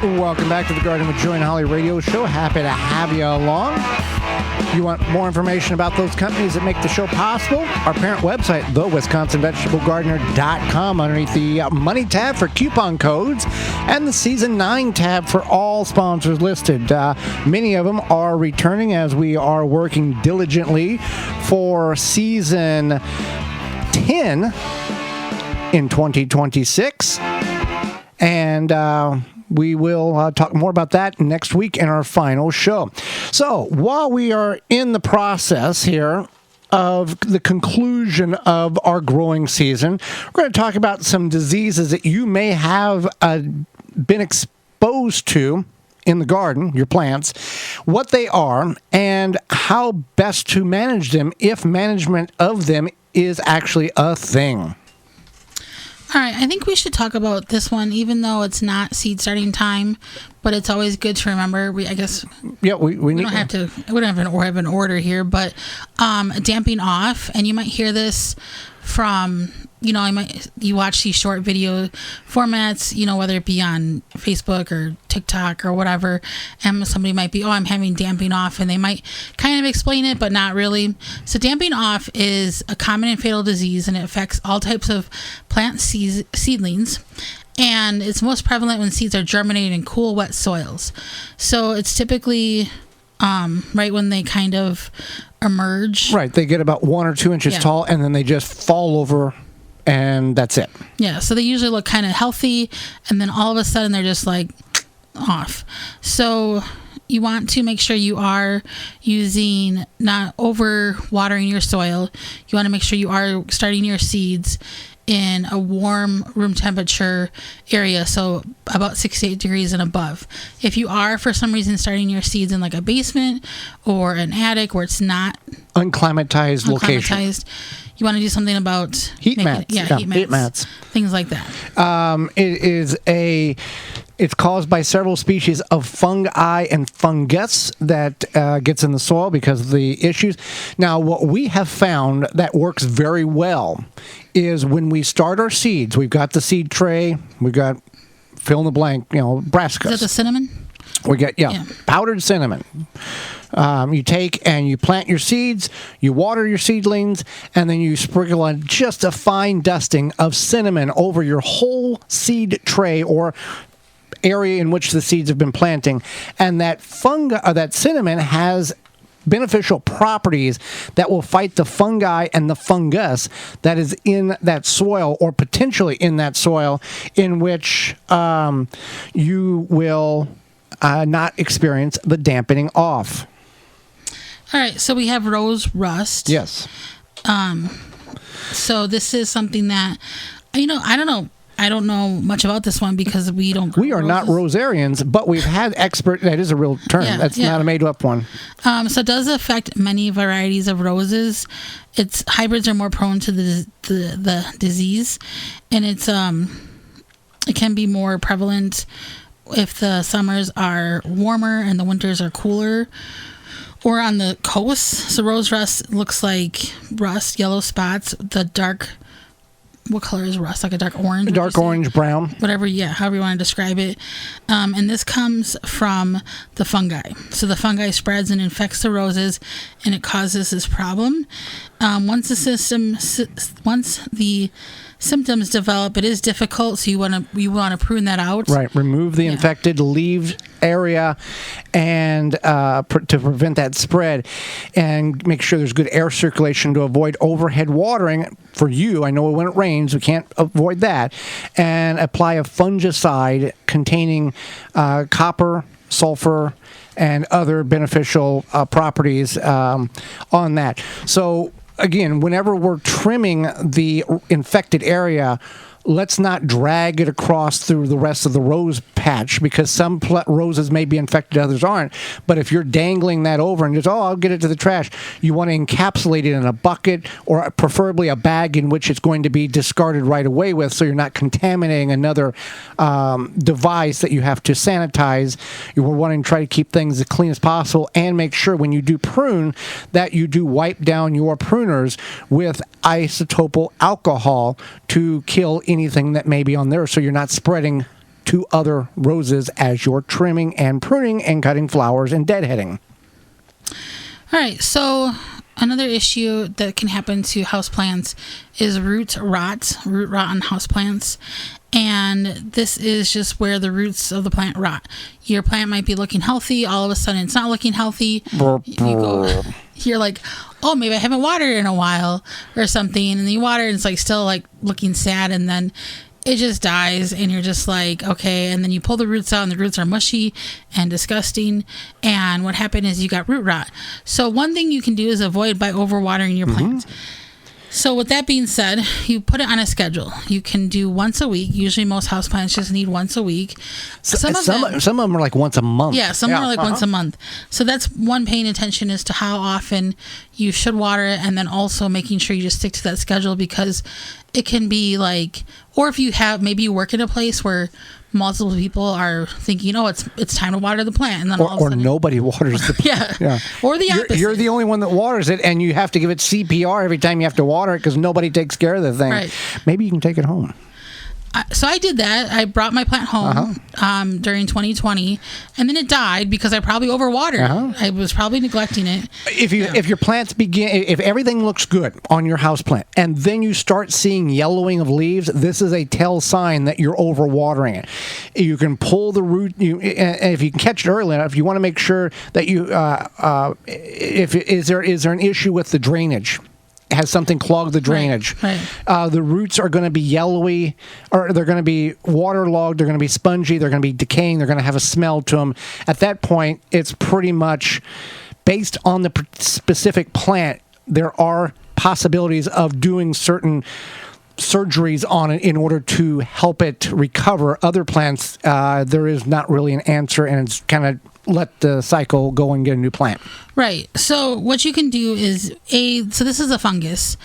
Welcome back to the Garden with Joy and Holly radio show. Happy to have you along. You want more information about those companies that make the show possible? Our parent website, thewisconsinvegetablegardener.com, underneath the Money tab for coupon codes and the Season 9 tab for all sponsors listed. Many of them are returning as we are working diligently for Season 10 in 2026. And we will talk more about that next week in our final show. So while we are in the process here of the conclusion of our growing season, we're going to talk about some diseases that you may have been exposed to in the garden, your plants, what they are, and how best to manage them if management of them is actually a thing. All right, I think we should talk about this one, even though it's not seed starting time, but it's always good to remember. We don't have an order here, but damping off, and you might hear this from, you watch these short video formats, whether it be on Facebook or TikTok or whatever, and somebody might be, I'm having damping off, and they might kind of explain it, but not really. So damping off is a common and fatal disease, and it affects all types of plant seedlings, and it's most prevalent when seeds are germinating in cool, wet soils. So it's typically right when they kind of emerge. Right, they get about 1 or 2 inches tall, and then they just fall over, and that's it. Yeah, so they usually look kind of healthy, and then all of a sudden they're just like off. So you want to make sure you are not over watering your soil. You want to make sure you are starting your seeds in a warm room temperature area, so about 68 degrees and above. If you are, for some reason, starting your seeds in like a basement or an attic where it's not unclimatized location, you want to do something about heat mats, things like that. It's caused by several species of fungi and fungus that gets in the soil because of the issues. Now, what we have found that works very well is when we start our seeds, we've got the seed tray, we've got fill in the blank, brassicas. Is that the cinnamon? We get powdered cinnamon. You take and you plant your seeds, you water your seedlings, and then you sprinkle on just a fine dusting of cinnamon over your whole seed tray or area in which the seeds have been planting. And that that cinnamon has beneficial properties that will fight the fungi and the fungus that is in that soil, or potentially in that soil, in which you will not experience the dampening off. All right, so we have rose rust. Yes. So this is something that, I don't know much about this one because we don't grow We are roses. not rosarians, but we've had that is a real term. That's not a made-up one. So it does affect many varieties of roses. Its hybrids are more prone to the disease, and it can be more prevalent if the summers are warmer and the winters are cooler, or on the coast. So rose rust looks like rust, yellow spots, what color is rust? Like a dark orange? Dark orange, brown. Whatever, however you want to describe it. And this comes from the fungi. So the fungi spreads and infects the roses, and it causes this problem. Once the symptoms develop, it is difficult, so you want to prune that out. Right, remove the infected leaf area and to prevent that spread, and make sure there's good air circulation to avoid overhead watering. For you, I know when it rains, we can't avoid that. And apply a fungicide containing copper, sulfur, and other beneficial properties on that. So again, whenever we're trimming the infected area, let's not drag it across through the rest of the rose patch, because some roses may be infected, others aren't. But if you're dangling that over and just, I'll get it to the trash, you want to encapsulate it in a bucket, or preferably a bag in which it's going to be discarded right away with, so you're not contaminating another device that you have to sanitize. You're wanting to try to keep things as clean as possible, and make sure when you do prune that you do wipe down your pruners with isopropyl alcohol to kill anything that may be on there, so you're not spreading 2 other roses as you're trimming and pruning and cutting flowers and deadheading. All right, so another issue that can happen to houseplants is root rot on houseplants. And this is just where the roots of the plant rot. Your plant might be looking healthy. All of a sudden, it's not looking healthy. You're like, oh, maybe I haven't watered in a while or something. And then you water and it's like still like looking sad. And then it just dies. And you're just like, okay. And then you pull the roots out and the roots are mushy and disgusting. And what happened is you got root rot. So one thing you can do is avoid by overwatering your plant. So with that being said, you put it on a schedule. You can do once a week. Usually most houseplants just need once a week. Some of them are like once a month. Yeah, some are like once a month. So that's one, paying attention as to how often you should water it, and then also making sure you just stick to that schedule, because it can be like, or if you have, maybe you work in a place where multiple people are thinking, oh, it's time to water the plant, and then all of a sudden, nobody waters the plant. yeah. Or the opposite. You're the only one that waters it, and you have to give it CPR every time you have to water it because nobody takes care of the thing. Right. Maybe you can take it home. So I did that. I brought my plant home during 2020, and then it died because I probably overwatered. I was probably neglecting it. If your plants if everything looks good on your house plant, and then you start seeing yellowing of leaves, this is a tell sign that you're overwatering it. You can pull the root. And if you can catch it early enough, you want to make sure that you is there an issue with the drainage. Has something clogged the drainage. Right. The roots are going to be yellowy, or they're going to be waterlogged, they're going to be spongy, they're going to be decaying, they're going to have a smell to them. At that point, it's pretty much based on the specific plant. There are possibilities of doing certain surgeries on it in order to help it recover. Other plants, there is not really an answer, and it's kind of let the cycle go and get a new plant. Right. So what you can do is so this is a fungus.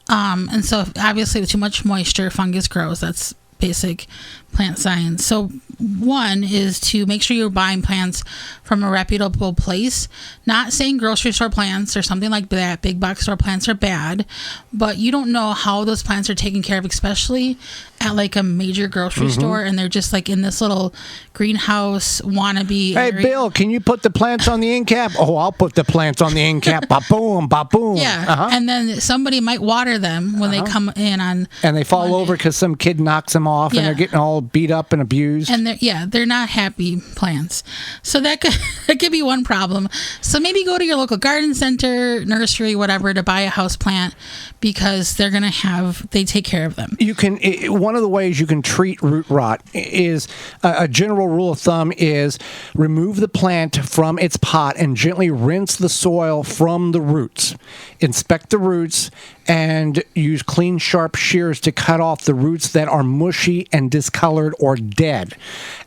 And so obviously with too much moisture, fungus grows. That's basic plant science. So one is to make sure you're buying plants from a reputable place. Not saying grocery store plants or something like that. Big box store plants are bad, but you don't know how those plants are taken care of, especially at like a major grocery store, and they're just like in this little greenhouse wannabe Hey, area. Bill, can you put the plants on the end cap? Oh, I'll put the plants on the end cap. Ba-boom, ba-boom. Yeah, and then somebody might water them when they come in on... And they fall over because some kid knocks them off, and they're getting all beat up and abused. And they're not happy plants. So that could be one problem. So maybe go to your local garden center, nursery, whatever, to buy a house plant, because they're going to they take care of them. You can... One of the ways you can treat root rot is... a general rule of thumb is remove the plant from its pot and gently rinse the soil from the roots. Inspect the roots and use clean, sharp shears to cut off the roots that are mushy and discolored or dead.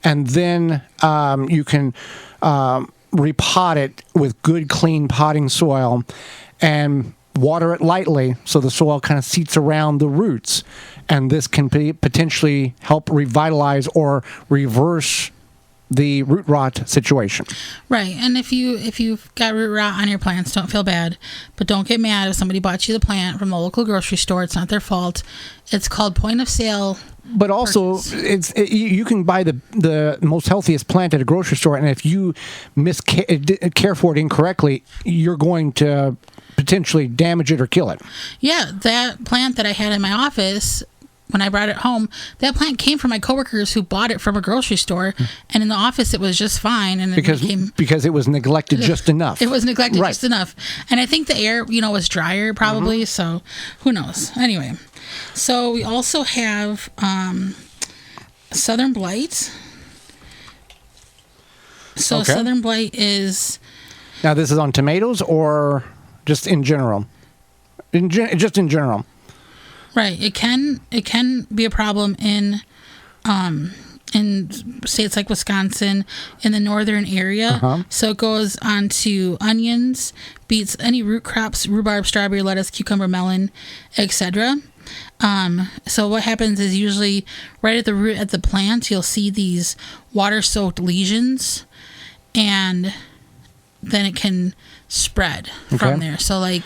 And then you can repot it with good, clean potting soil and water it lightly so the soil kind of seats around the roots. And this can potentially help revitalize or reverse the root rot situation. Right. And if you've got root rot on your plants, don't feel bad, but don't get mad if somebody bought you the plant from the local grocery store. It's not their fault. It's called point of sale. But also, you can buy the most healthiest plant at a grocery store, and if you care for it incorrectly, you're going to potentially damage it or kill it. Yeah, that plant that I had in my office, when I brought it home, that plant came from my coworkers who bought it from a grocery store, and in the office it was just fine. And because it was neglected just enough. It was neglected just enough, and I think the air, was drier probably. So who knows? Anyway, so we also have southern blight. So southern blight is... Now this is on tomatoes or just in general? Just in general. Right. It can be a problem in states like Wisconsin, in the northern area. So it goes on to onions, beets, any root crops, rhubarb, strawberry, lettuce, cucumber, melon, etc. So what happens is usually right at the root at the plant, you'll see these water-soaked lesions, and then it can spread from there. So like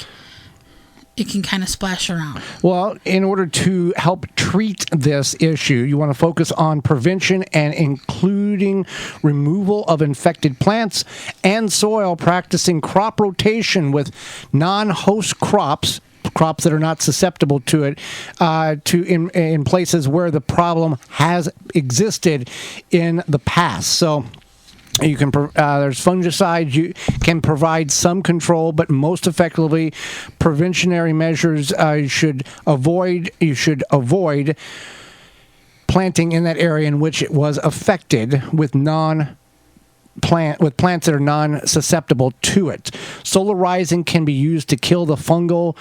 it can kind of splash around. Well, in order to help treat this issue, you want to focus on prevention and including removal of infected plants and soil, practicing crop rotation with non-host crops that are not susceptible to it, in places where the problem has existed in the past. So you can there's fungicides you can provide some control, but most effectively, preventionary measures you should avoid planting in that area in which it was affected with plants that are non-susceptible to it. Solarizing can be used to kill the fungal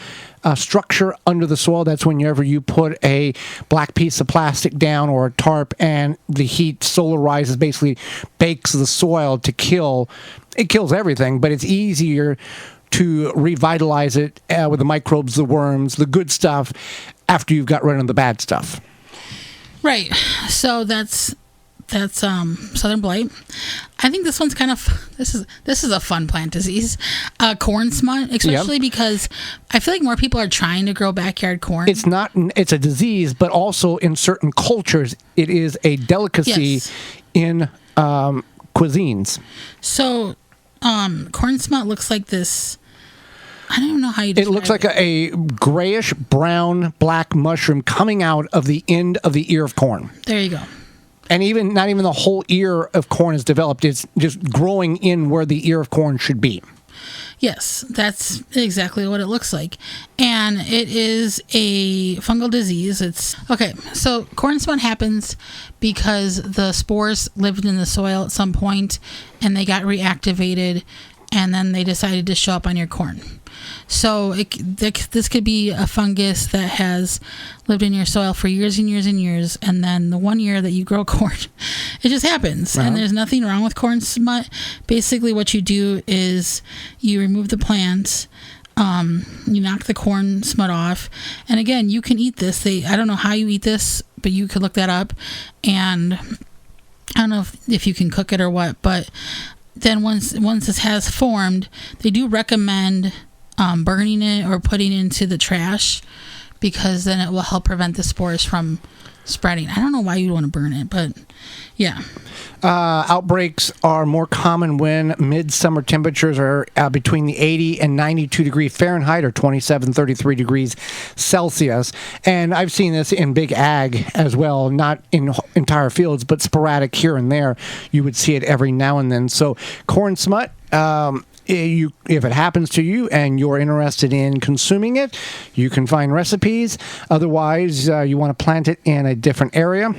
structure under the soil. That's whenever you put a black piece of plastic down or a tarp and the heat solarizes, basically bakes the soil to kill. It kills everything, but it's easier to revitalize it with the microbes, the worms, the good stuff after you've got rid of the bad stuff. Right. So that's southern blight. I think this one's kind of this is a fun plant disease, corn smut, especially because I feel like more people are trying to grow backyard corn. It's a disease, but also in certain cultures, it is a delicacy in cuisines. So, corn smut looks like this. I don't even know how you describe it. It looks like a grayish brown black mushroom coming out of the end of the ear of corn. There you go. And not even the whole ear of corn is developed. It's just growing in where the ear of corn should be. Yes, that's exactly what it looks like. And it is a fungal disease. So corn smut happens because the spores lived in the soil at some point and they got reactivated and then they decided to show up on your corn. So this could be a fungus that has lived in your soil for years and years and years, and then the one year that you grow corn, it just happens. Uh-huh. And there's nothing wrong with corn smut. Basically, what you do is you remove the plants, you knock the corn smut off, and again, you can eat this. I don't know how you eat this, but you could look that up, and I don't know if you can cook it or what, but then once this has formed, they do recommend burning it or putting it into the trash because then it will help prevent the spores from spreading. I don't know why you'd want to burn it, but yeah. Outbreaks are more common when midsummer temperatures are between the 80 and 92 degrees Fahrenheit or 27, 33 degrees Celsius. And I've seen this in big ag as well, not in entire fields, but sporadic here and there. You would see it every now and then. So corn smut, if it happens to you and you're interested in consuming it, you can find recipes. Otherwise, you want to plant it in a different area.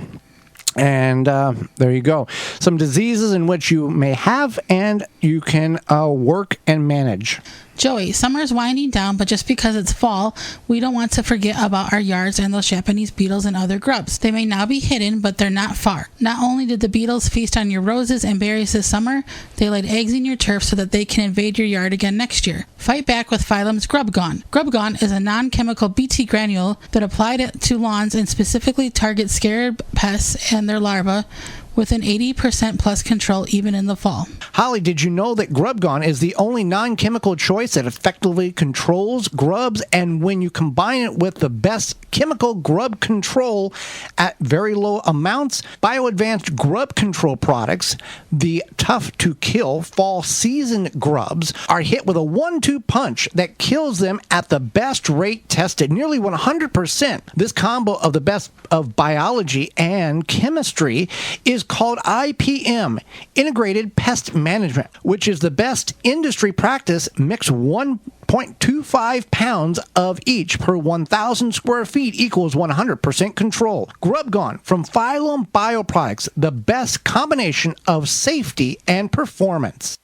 And there you go. Some diseases in which you may have and you can work and manage. Joey, summer is winding down, but just because it's fall, we don't want to forget about our yards and those Japanese beetles and other grubs. They may now be hidden, but they're not far. Not only did the beetles feast on your roses and berries this summer, they laid eggs in your turf so that they can invade your yard again next year. Fight back with Phylum's Grub Gone. Grub Gone is a non-chemical BT granule that applied to lawns and specifically targets scarab pests and their larvae, with an 80% plus control even in the fall. Holly, did you know that Grub Gone is the only non-chemical choice that effectively controls grubs? And when you combine it with the best chemical grub control at very low amounts, BioAdvanced grub control products, the tough-to-kill fall season grubs, are hit with a 1-2 punch that kills them at the best rate tested, nearly 100%. This combo of the best of biology and chemistry is called IPM, Integrated Pest Management, which is the best industry practice. Mix 1.25 pounds of each per 1,000 square feet equals 100% control. Grub Gone from Phylum Bioproducts, the best combination of safety and performance.